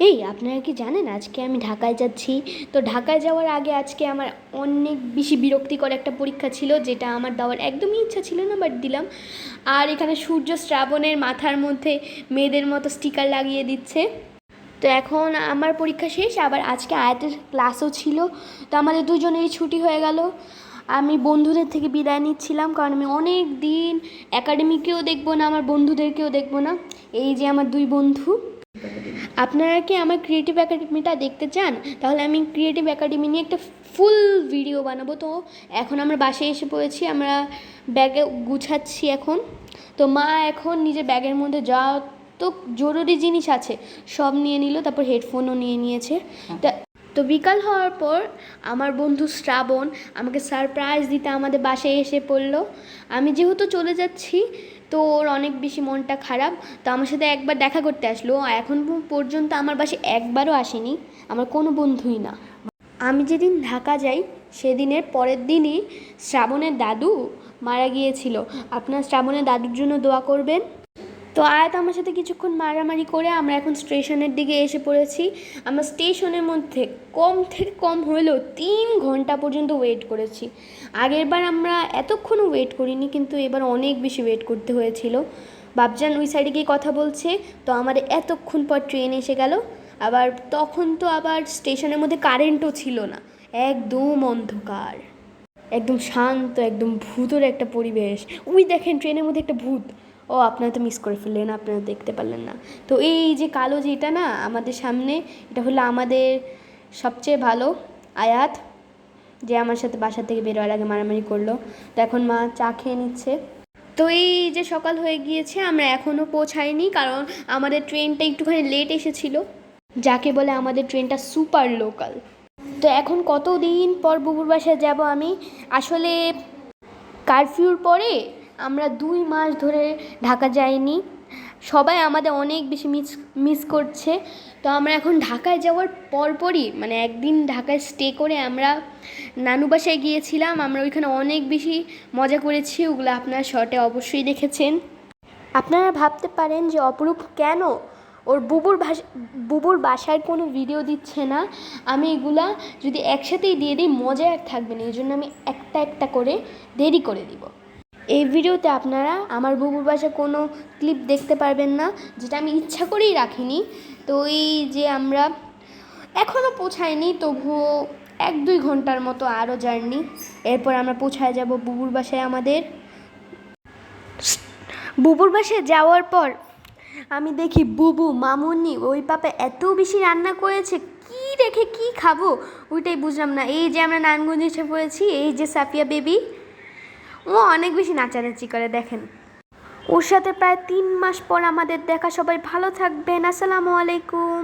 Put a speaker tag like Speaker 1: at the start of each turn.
Speaker 1: এই আপনারা কি জানেন আজকে আমি ঢাকায় যাচ্ছি। তো ঢাকায় যাওয়ার আগে আজকে আমার অনেক বেশি বিরক্তিকর একটা পরীক্ষা ছিল, যেটা আমার দেওয়ার একদমই ইচ্ছা ছিল না, বাট দিলাম। আর এখানে সূর্য শ্রাবণের মাথার মধ্যে মেয়েদের মতো স্টিকার লাগিয়ে দিচ্ছে। তো এখন আমার পরীক্ষা শেষ, আবার আজকে আয়াতের ক্লাসও ছিল। তো আমাদের দুজনেরই ছুটি হয়ে গেল। আমি বন্ধুদের থেকে বিদায় নিচ্ছিলাম, কারণ আমি অনেক দিন একাডেমিকেও দেখবো না, আমার বন্ধুদেরকেও দেখবো না। এই যে আমার দুই বন্ধু। আপনারা কি আমার ক্রিয়েটিভ একাডেমিটা দেখতে চান? তাহলে আমি ক্রিয়েটিভ একাডেমি নিয়ে একটা ফুল ভিডিও বানাবো। তো এখন আমরা বাসায় এসে পড়েছি, আমরা ব্যাগে গুছাচ্ছি এখন। তো মা এখন নিজের ব্যাগের মধ্যে যত জরুরি জিনিস আছে সব নিয়ে নিল, তারপর হেডফোনও নিয়ে নিয়েছে। তো বিকাল হওয়ার পর আমার বন্ধু শ্রাবণ আমাকে সারপ্রাইজ দিতে আমাদের বাসায় এসে পড়লো। আমি যেহেতু চলে যাচ্ছি, তো ওর অনেক বেশি মনটা খারাপ। তো আমার সাথে একবার দেখা করতে আসলো। এখন পর্যন্ত আমার বাসায় একবারও আসেনি, আমার কোনো বন্ধুই না। আমি যেদিন ঢাকা যাই সেদিনের পরের দিনই শ্রাবণের দাদু মারা গিয়েছিল। আপনার শ্রাবণের দাদুর জন্য দোয়া করবেন। তো আয়াত আমার সাথে কিছুক্ষণ মারামারি করে আমরা এখন স্টেশনের দিকে এসে পড়েছি। আমরা স্টেশনের মধ্যে কম থেকে কম হলেও 3 ঘন্টা পর্যন্ত ওয়েট করেছি। আগেরবার আমরা এতক্ষণও ওয়েট করিনি, কিন্তু এবার অনেক বেশি ওয়েট করতে হয়েছিল। বাবজান ওই সাইডে গিয়ে কথা বলছে, তো আমাদের এতক্ষণ পর ট্রেন এসে গেল। আবার তখন তো আবার স্টেশনের মধ্যে কারেন্টও ছিল না, একদম অন্ধকার, একদম শান্ত, একদম ভূতের একটা পরিবেশ। ওই দেখেন ট্রেনের মধ্যে একটা ভূত। ও আপনারা তো মিস করে ফেললেন, আপনারা দেখতে পারলেন না। তো এই যে কালো যেটা না আমাদের সামনে, এটা হলো আমাদের সবচেয়ে ভালো আয়াত, যে আমার সাথে বাসা থেকে বেরোয়ার আগে মারামারি করলো। তো এখন মা চা খেয়ে নিচ্ছে। তো এই যে সকাল হয়ে গিয়েছে, আমরা এখনও পৌঁছাইনি, কারণ আমাদের ট্রেনটা একটুখানি লেট এসেছিল, যাকে বলে আমাদের ট্রেনটা সুপার লোকাল। তো এখন কতদিন পর বুবুর বাসায় যাব আমি। আসলে কারফিউর পরে আমরা 2 মাস ধরে ঢাকা যাইনি। সবাই আমাদের অনেক বেশি মিস করছে। তো আমরা এখন ঢাকায় যাওয়ার পরপরই মানে একদিন ঢাকায় স্টে করে আমরা নানু বাসায় গিয়েছিলাম। আমরা ওইখানে অনেক বেশি মজা করেছি, ওগুলো আপনারা শর্টে অবশ্যই দেখেছেন। আপনারা ভাবতে পারেন যে অপরূপ কেন ওর বুবুর বাসার কোনো ভিডিও দিচ্ছে না। আমি এগুলা যদি একসাথেই দিয়ে দিই মজা আর থাকবে না, এই জন্য আমি একটা একটা করে দেরি করে দিব। এই ভিডিওতে আপনারা আমার বুবুর বাসার কোনো ক্লিপ দেখতে পারবেন না, যেটা আমি ইচ্ছা করেই রাখিনি। তো এই যে আমরা এখনও পৌঁছাইনি, তবুও 1-2 ঘন্টার মতো আরও জার্নি, এরপর আমরা পৌঁছায় যাব বুবুর বাসায়। আমাদের বুবুর বাসায় যাওয়ার পর আমি দেখি বুবু মামুনি ওই পাপা এত বেশি রান্না করেছে, কি রেখে কি খাবো ওইটাই বুঝলাম না। এই যে আমরা নানগঞ্জে এসে পড়েছি, এই যে সাফিয়া বেবি, ও অনেক বেশি নাচানাচি করে দেখেন। ওর সাথে প্রায় 3 মাস পর আমাদের দেখা। সবাই ভালো থাকবেন, আসসালামু আলাইকুম।